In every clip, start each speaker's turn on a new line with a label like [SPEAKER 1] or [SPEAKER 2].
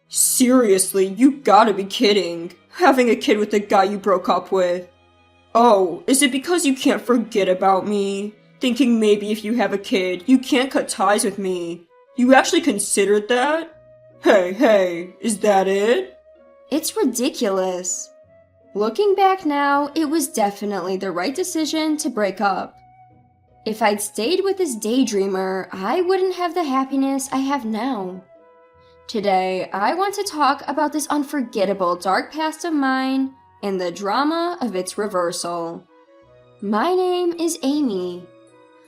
[SPEAKER 1] Seriously, you gotta be kidding. Having a kid with the guy you broke up with. Oh, is it because you can't forget about me? Thinking maybe if you have a kid, you can't cut ties with me. You actually considered that? Hey, is that it?
[SPEAKER 2] It's ridiculous. Looking back now, it was definitely the right decision to break up. If I'd stayed with this daydreamer, I wouldn't have the happiness I have now. Today, I want to talk about this unforgettable dark past of mine and the drama of its reversal. My name is Amy.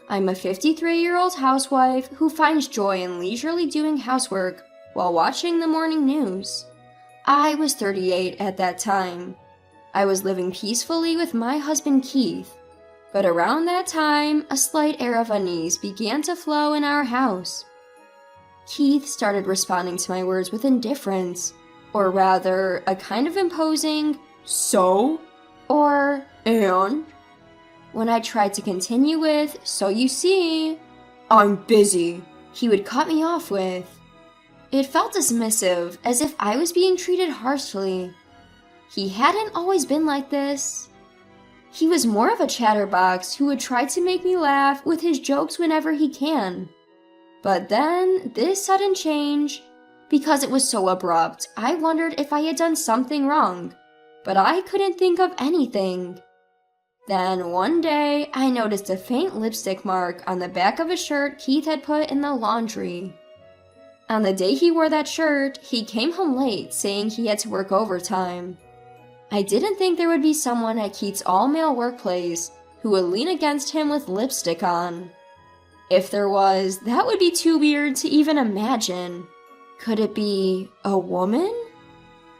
[SPEAKER 2] I'm a 53-year-old housewife who finds joy in leisurely doing housework while watching the morning news. I was 38 at that time. I was living peacefully with my husband Keith, but around that time, a slight air of unease began to flow in our house. Keith started responding to my words with indifference, or rather, a kind of imposing,
[SPEAKER 1] So?
[SPEAKER 2] or,
[SPEAKER 1] And?
[SPEAKER 2] when I tried to continue with, so you see,
[SPEAKER 1] I'm busy.
[SPEAKER 2] he would cut me off with. It felt dismissive, as if I was being treated harshly. He hadn't always been like this. He was more of a chatterbox who would try to make me laugh with his jokes whenever he can. But then, this sudden change, because it was so abrupt, I wondered if I had done something wrong, but I couldn't think of anything. Then one day, I noticed a faint lipstick mark on the back of a shirt Keith had put in the laundry. On the day he wore that shirt, he came home late saying he had to work overtime. I didn't think there would be someone at Keith's all-male workplace who would lean against him with lipstick on. If there was, that would be too weird to even imagine. Could it be a woman?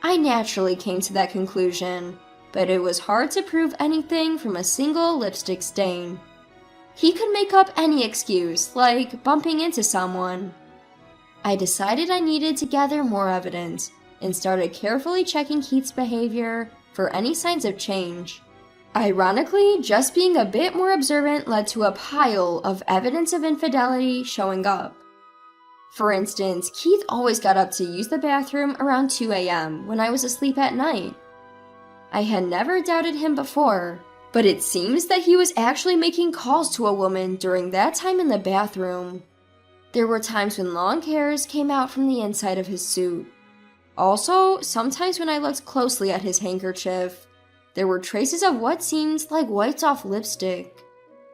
[SPEAKER 2] I naturally came to that conclusion, but it was hard to prove anything from a single lipstick stain. He could make up any excuse, like bumping into someone. I decided I needed to gather more evidence, and started carefully checking Keith's behavior for any signs of change. Ironically, just being a bit more observant led to a pile of evidence of infidelity showing up. For instance, Keith always got up to use the bathroom around 2 a.m. when I was asleep at night. I had never doubted him before, but it seems that he was actually making calls to a woman during that time in the bathroom. There were times when long hairs came out from the inside of his suit. Also, sometimes when I looked closely at his handkerchief, there were traces of what seemed like wiped-off lipstick.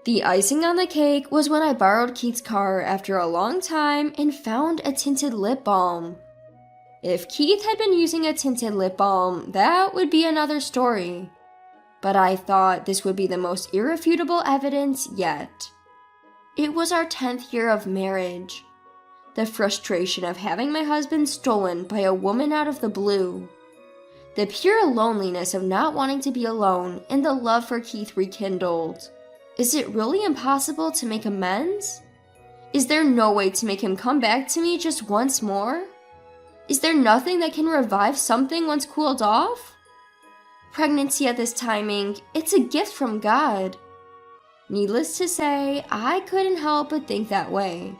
[SPEAKER 2] The icing on the cake was when I borrowed Keith's car after a long time and found a tinted lip balm. If Keith had been using a tinted lip balm, that would be another story. But I thought this would be the most irrefutable evidence yet. It was our 10th year of marriage. The frustration of having my husband stolen by a woman out of the blue. The pure loneliness of not wanting to be alone and the love for Keith rekindled. Is it really impossible to make amends? Is there no way to make him come back to me just once more? Is there nothing that can revive something once cooled off? Pregnancy at this timing, it's a gift from God. Needless to say, I couldn't help but think that way.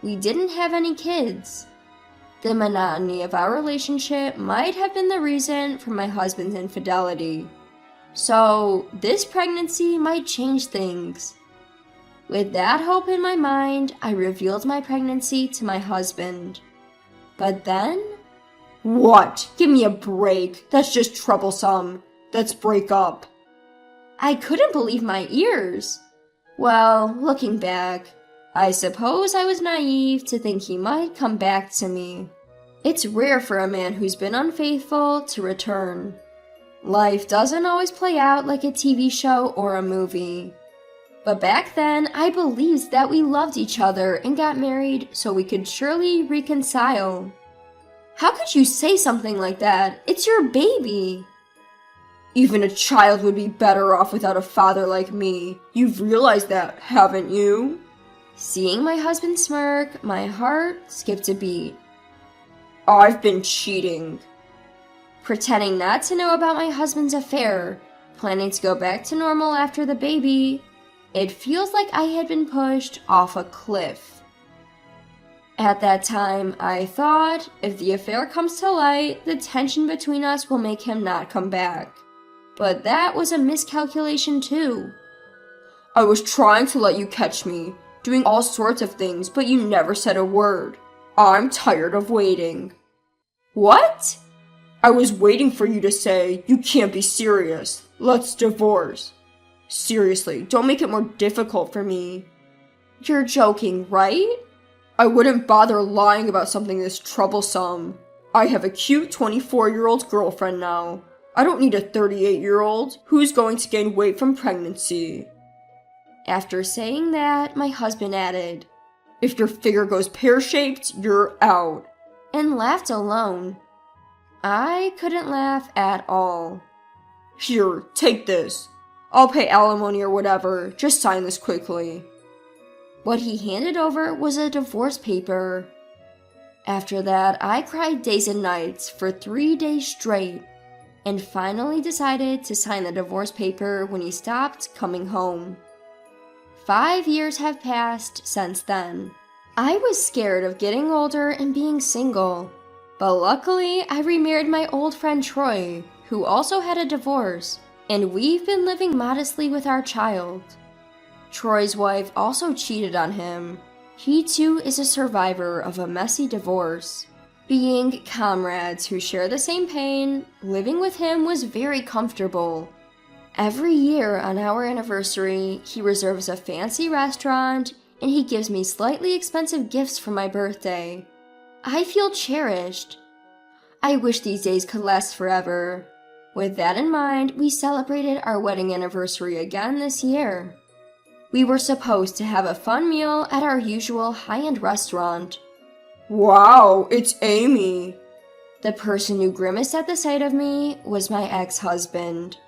[SPEAKER 2] We didn't have any kids. The monotony of our relationship might have been the reason for my husband's infidelity. So, this pregnancy might change things. With that hope in my mind, I revealed my pregnancy to my husband. But then...
[SPEAKER 1] What? Give me a break. That's just troublesome. Let's break up.
[SPEAKER 2] I couldn't believe my ears. Well, looking back, I suppose I was naive to think he might come back to me. It's rare for a man who's been unfaithful to return. Life doesn't always play out like a TV show or a movie. But back then, I believed that we loved each other and got married so we could surely reconcile. How could you say something like that? It's your baby.
[SPEAKER 1] Even a child would be better off without a father like me. You've realized that, haven't you?
[SPEAKER 2] Seeing my husband smirk, my heart skipped a beat.
[SPEAKER 1] I've been cheating.
[SPEAKER 2] Pretending not to know about my husband's affair, planning to go back to normal after the baby, it feels like I had been pushed off a cliff. At that time, I thought, if the affair comes to light, the tension between us will make him not come back. But that was a miscalculation too.
[SPEAKER 1] I was trying to let you catch me, doing all sorts of things, but you never said a word. I'm tired of waiting.
[SPEAKER 2] What?
[SPEAKER 1] I was waiting for you to say, you can't be serious. Let's divorce. Seriously, don't make it more difficult for me.
[SPEAKER 2] You're joking, right?
[SPEAKER 1] I wouldn't bother lying about something this troublesome. I have a cute 24-year-old girlfriend now. I don't need a 38-year-old who's going to gain weight from pregnancy.
[SPEAKER 2] After saying that, my husband added,
[SPEAKER 1] If your figure goes pear-shaped, you're out.
[SPEAKER 2] And laughed alone. I couldn't laugh at all.
[SPEAKER 1] Here, take this. I'll pay alimony or whatever. Just sign this quickly.
[SPEAKER 2] What he handed over was a divorce paper. After that, I cried days and nights for 3 days straight, and finally decided to sign the divorce paper when he stopped coming home. 5 years have passed since then. I was scared of getting older and being single, but luckily I remarried my old friend Troy, who also had a divorce, and we've been living modestly with our child. Troy's wife also cheated on him. He too is a survivor of a messy divorce. Being comrades who share the same pain, living with him was very comfortable. Every year on our anniversary, he reserves a fancy restaurant and he gives me slightly expensive gifts for my birthday. I feel cherished. I wish these days could last forever. With that in mind, we celebrated our wedding anniversary again this year. We were supposed to have a fun meal at our usual high-end restaurant.
[SPEAKER 1] Wow, it's Amy.
[SPEAKER 2] The person who grimaced at the sight of me was my ex-husband.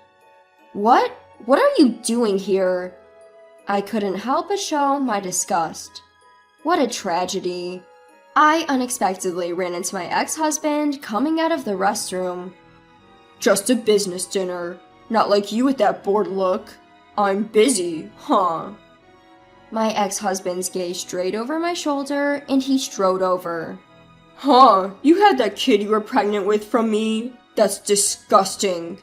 [SPEAKER 2] What are you doing here? I couldn't help but show my disgust. What a tragedy. I unexpectedly ran into my ex-husband coming out of the restroom.
[SPEAKER 1] Just a business dinner. Not like you with that bored look. I'm busy, huh?
[SPEAKER 2] My ex-husband gazed straight over my shoulder and he strode over.
[SPEAKER 1] Huh, you had that kid you were pregnant with from me? That's disgusting.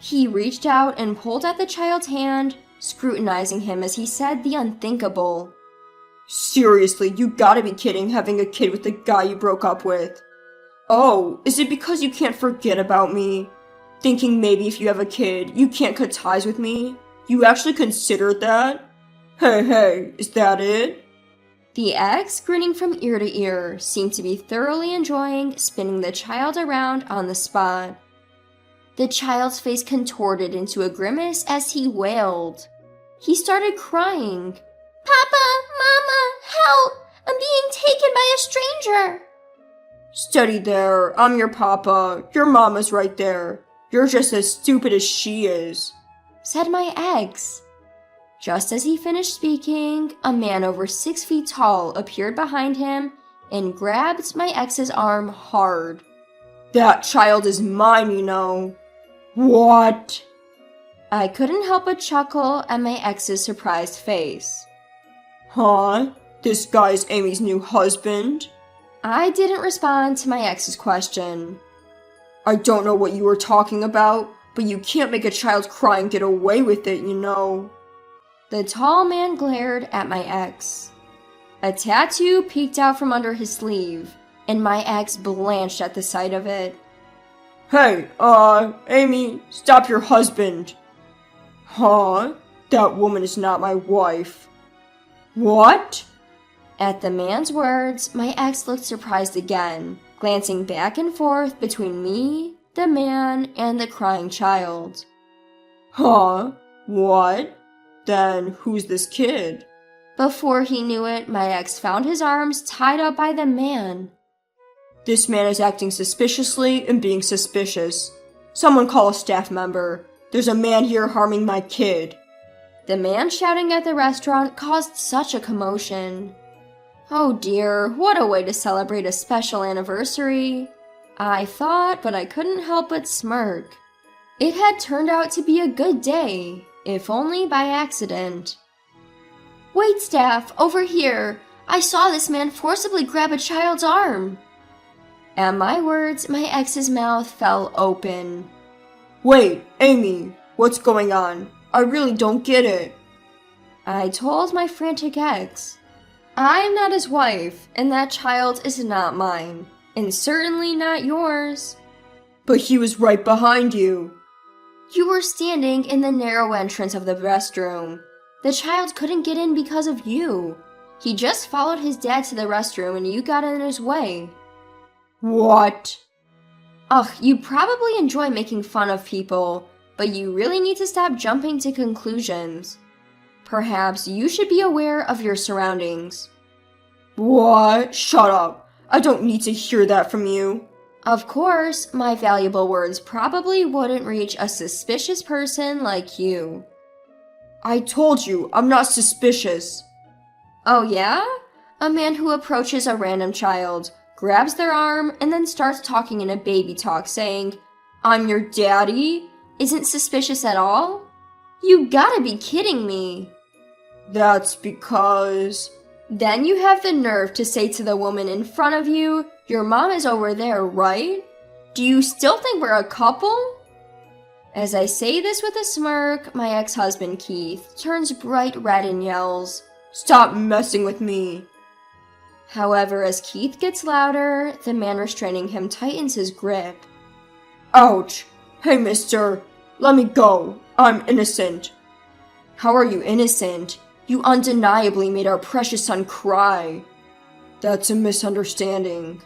[SPEAKER 2] He reached out and pulled at the child's hand, scrutinizing him as he said the unthinkable.
[SPEAKER 1] Seriously, you gotta be kidding having a kid with the guy you broke up with. Oh, is it because you can't forget about me? Thinking maybe if you have a kid, you can't cut ties with me? You actually considered that? Hey, is that it?
[SPEAKER 2] The ex, grinning from ear to ear, seemed to be thoroughly enjoying spinning the child around on the spot. The child's face contorted into a grimace as he wailed. He started crying. Papa, Mama, help! I'm being taken by a stranger!
[SPEAKER 1] Steady there, I'm your papa. Your mama's right there. You're just as stupid as she is,
[SPEAKER 2] said my ex. Just as he finished speaking, a man over 6 feet tall appeared behind him and grabbed my ex's arm hard.
[SPEAKER 1] That child is mine, you know. What?
[SPEAKER 2] I couldn't help but chuckle at my ex's surprised face.
[SPEAKER 1] Huh? This guy's Amy's new husband?
[SPEAKER 2] I didn't respond to my ex's question.
[SPEAKER 1] I don't know what you were talking about, but you can't make a child cry and get away with it, you know.
[SPEAKER 2] The tall man glared at my ex. A tattoo peeked out from under his sleeve, and my ex blanched at the sight of it.
[SPEAKER 1] Hey, Amy, stop your husband. Huh? That woman is not my wife. What?
[SPEAKER 2] At the man's words, my ex looked surprised again, glancing back and forth between me, the man, and the crying child.
[SPEAKER 1] Huh? What? Then who's this kid?
[SPEAKER 2] Before he knew it, my ex found his arms tied up by the man.
[SPEAKER 1] This man is acting suspiciously and being suspicious. Someone call a staff member. There's a man here harming my kid.
[SPEAKER 2] The man shouting at the restaurant caused such a commotion. Oh dear, what a way to celebrate a special anniversary. I thought, but I couldn't help but smirk. It had turned out to be a good day, if only by accident. Wait, staff, over here. I saw this man forcibly grab a child's arm. At my words, my ex's mouth fell open.
[SPEAKER 1] Wait, Amy, what's going on? I really don't get it.
[SPEAKER 2] I told my frantic ex, I'm not his wife, and that child is not mine, and certainly not yours.
[SPEAKER 1] But he was right behind you.
[SPEAKER 2] You were standing in the narrow entrance of the restroom. The child couldn't get in because of you. He just followed his dad to the restroom and you got in his way.
[SPEAKER 1] What?
[SPEAKER 2] Ugh, you probably enjoy making fun of people, but you really need to stop jumping to conclusions. Perhaps you should be aware of your surroundings.
[SPEAKER 1] What? Shut up. I don't need to hear that from you.
[SPEAKER 2] Of course, my valuable words probably wouldn't reach a suspicious person like you.
[SPEAKER 1] I told you, I'm not suspicious.
[SPEAKER 2] Oh yeah? A man who approaches a random child, grabs their arm, and then starts talking in a baby talk saying, I'm your daddy, isn't suspicious at all? You gotta be kidding me.
[SPEAKER 1] That's because...
[SPEAKER 2] Then you have the nerve to say to the woman in front of you, your mom is over there, right? Do you still think we're a couple? As I say this with a smirk, my ex-husband Keith turns bright red and yells,
[SPEAKER 1] Stop messing with me.
[SPEAKER 2] However, as Keith gets louder, the man restraining him tightens his grip.
[SPEAKER 1] Ouch. Hey, mister. Let me go. I'm innocent. How are you innocent? You undeniably made our precious son cry. That's a misunderstanding.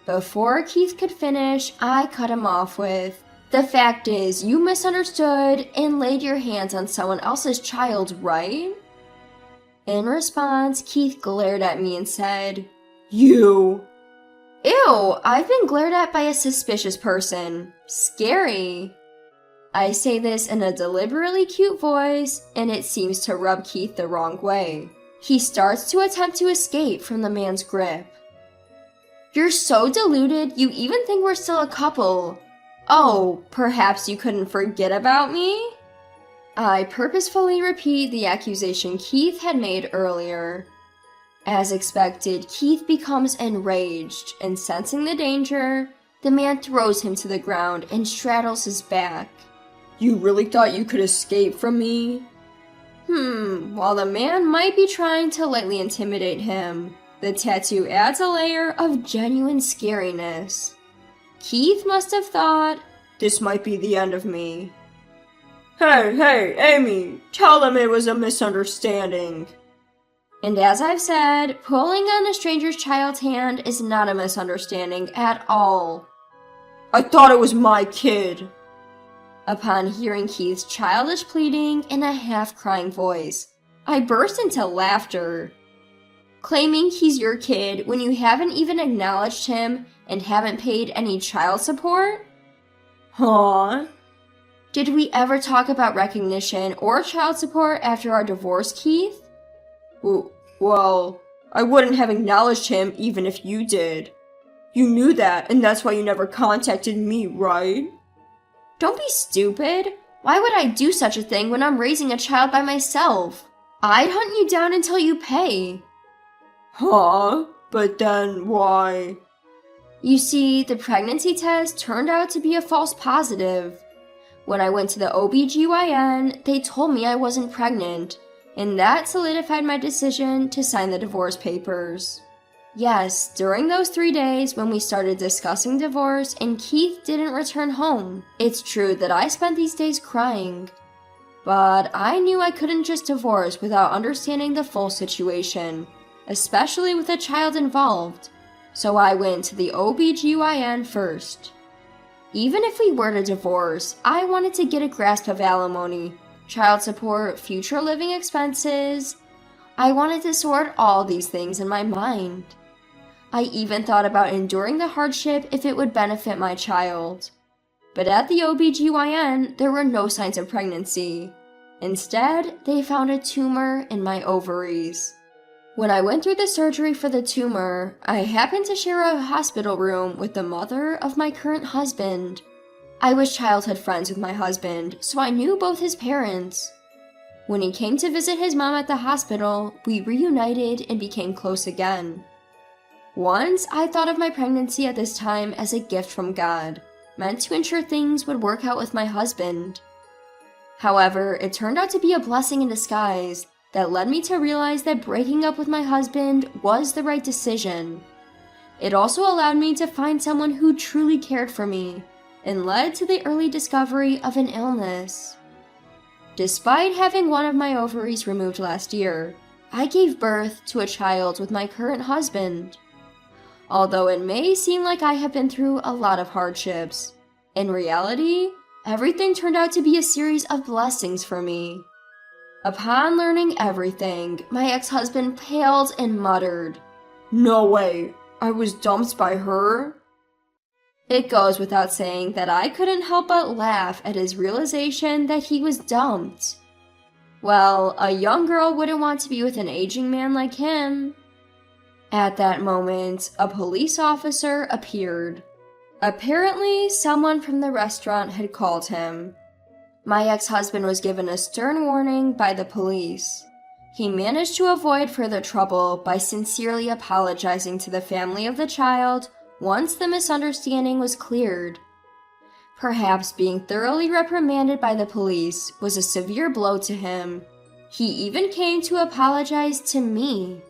[SPEAKER 2] Before Keith could finish, I cut him off with, the fact is, you misunderstood and laid your hands on someone else's child, right? In response, Keith glared at me and said,
[SPEAKER 1] You.
[SPEAKER 2] Ew, I've been glared at by a suspicious person. Scary. I say this in a deliberately cute voice, and it seems to rub Keith the wrong way. He starts to attempt to escape from the man's grip. You're so deluded, you even think we're still a couple. Oh, perhaps you couldn't forget about me? I purposefully repeat the accusation Keith had made earlier. As expected, Keith becomes enraged, and sensing the danger, the man throws him to the ground and straddles his back.
[SPEAKER 1] You really thought you could escape from me?
[SPEAKER 2] While the man might be trying to lightly intimidate him, the tattoo adds a layer of genuine scariness. Keith must have thought,
[SPEAKER 1] this might be the end of me. Hey, Amy, tell them it was a misunderstanding.
[SPEAKER 2] And as I've said, pulling on a stranger's child's hand is not a misunderstanding at all.
[SPEAKER 1] I thought it was my kid.
[SPEAKER 2] Upon hearing Keith's childish pleading in a half-crying voice, I burst into laughter. Claiming he's your kid when you haven't even acknowledged him and haven't paid any child support?
[SPEAKER 1] Huh?
[SPEAKER 2] Did we ever talk about recognition or child support after our divorce, Keith?
[SPEAKER 1] Well, I wouldn't have acknowledged him even if you did. You knew that, and that's why you never contacted me, right?
[SPEAKER 2] Don't be stupid. Why would I do such a thing when I'm raising a child by myself? I'd hunt you down until you pay.
[SPEAKER 1] Huh? But then why?
[SPEAKER 2] You see, the pregnancy test turned out to be a false positive. When I went to the OBGYN, they told me I wasn't pregnant, and that solidified my decision to sign the divorce papers. Yes, during those 3 days when we started discussing divorce and Keith didn't return home, it's true that I spent these days crying. But I knew I couldn't just divorce without understanding the full situation, especially with a child involved, so I went to the OBGYN first. Even if we were to divorce, I wanted to get a grasp of alimony, child support, future living expenses. I wanted to sort all these things in my mind. I even thought about enduring the hardship if it would benefit my child. But at the OBGYN, there were no signs of pregnancy. Instead, they found a tumor in my ovaries. When I went through the surgery for the tumor, I happened to share a hospital room with the mother of my current husband. I was childhood friends with my husband, so I knew both his parents. When he came to visit his mom at the hospital, we reunited and became close again. Once, I thought of my pregnancy at this time as a gift from God, meant to ensure things would work out with my husband. However, it turned out to be a blessing in disguise that led me to realize that breaking up with my husband was the right decision. It also allowed me to find someone who truly cared for me, and led to the early discovery of an illness. Despite having one of my ovaries removed last year, I gave birth to a child with my current husband. Although it may seem like I have been through a lot of hardships, in reality, everything turned out to be a series of blessings for me. Upon learning everything, my ex-husband paled and muttered,
[SPEAKER 1] "No way, I was dumped by her?"
[SPEAKER 2] It goes without saying that I couldn't help but laugh at his realization that he was dumped. Well, a young girl wouldn't want to be with an aging man like him. At that moment, a police officer appeared. Apparently, someone from the restaurant had called him. My ex-husband was given a stern warning by the police. He managed to avoid further trouble by sincerely apologizing to the family of the child once the misunderstanding was cleared. Perhaps being thoroughly reprimanded by the police was a severe blow to him. He even came to apologize to me.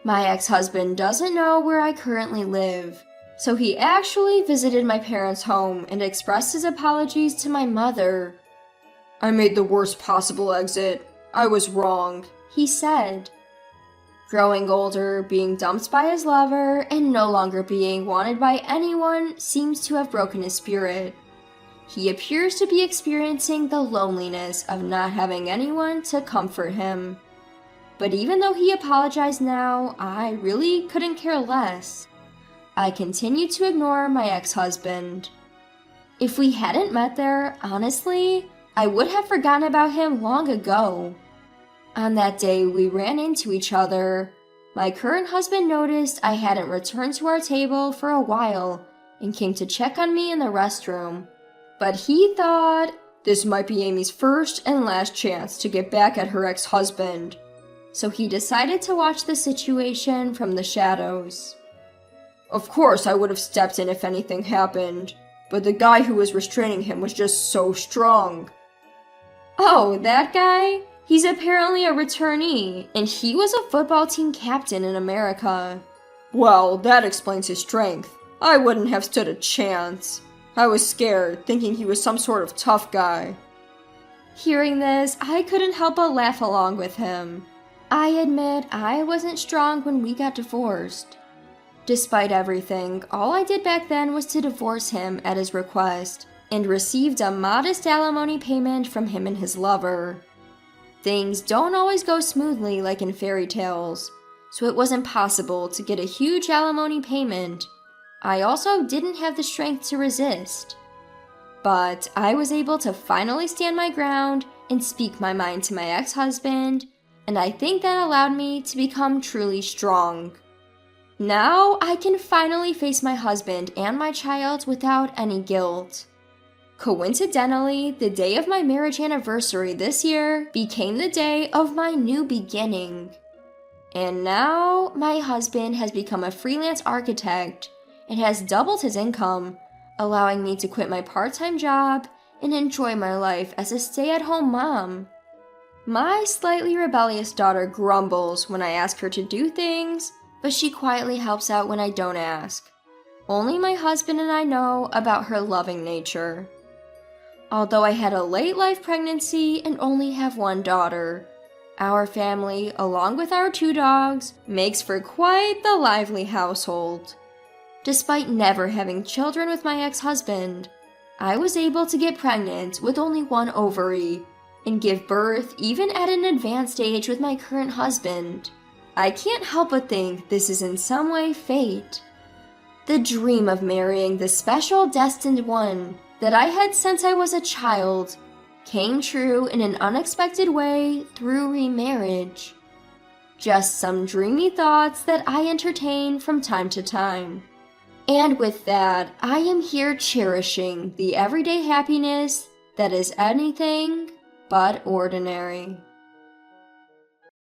[SPEAKER 2] My ex-husband doesn't know where I currently live, so he actually visited my parents' home and expressed his apologies to my mother.
[SPEAKER 1] "I made the worst possible exit. I was wrong,"
[SPEAKER 2] he said. Growing older, being dumped by his lover, and no longer being wanted by anyone seems to have broken his spirit. He appears to be experiencing the loneliness of not having anyone to comfort him. But even though he apologized now, I really couldn't care less. I continued to ignore my ex-husband. If we hadn't met there, honestly, I would have forgotten about him long ago. On that day, we ran into each other. My current husband noticed I hadn't returned to our table for a while and came to check on me in the restroom. But he thought,
[SPEAKER 1] this might be Amy's first and last chance to get back at her ex-husband.
[SPEAKER 2] So he decided to watch the situation from the shadows.
[SPEAKER 1] Of course, I would have stepped in if anything happened, but the guy who was restraining him was just so strong.
[SPEAKER 2] Oh, that guy? He's apparently a returnee, and he was a football team captain in America.
[SPEAKER 1] Well, that explains his strength. I wouldn't have stood a chance. I was scared, thinking he was some sort of tough guy.
[SPEAKER 2] Hearing this, I couldn't help but laugh along with him. I admit I wasn't strong when we got divorced. Despite everything, all I did back then was to divorce him at his request, and received a modest alimony payment from him and his lover. Things don't always go smoothly like in fairy tales, so it was impossible to get a huge alimony payment. I also didn't have the strength to resist. But I was able to finally stand my ground and speak my mind to my ex-husband, and I think that allowed me to become truly strong. Now I can finally face my husband and my child without any guilt. Coincidentally, the day of my marriage anniversary this year became the day of my new beginning. And now my husband has become a freelance architect and has doubled his income, allowing me to quit my part-time job and enjoy my life as a stay-at-home mom. My slightly rebellious daughter grumbles when I ask her to do things, but she quietly helps out when I don't ask. Only my husband and I know about her loving nature. Although I had a late-life pregnancy and only have one daughter, our family, along with our 2 dogs, makes for quite the lively household. Despite never having children with my ex-husband, I was able to get pregnant with only 1 ovary and give birth even at an advanced age with my current husband. I can't help but think this is in some way fate. The dream of marrying the special destined one that I had since I was a child came true in an unexpected way through remarriage. Just some dreamy thoughts that I entertain from time to time. And with that, I am here cherishing the everyday happiness that is anything but ordinary.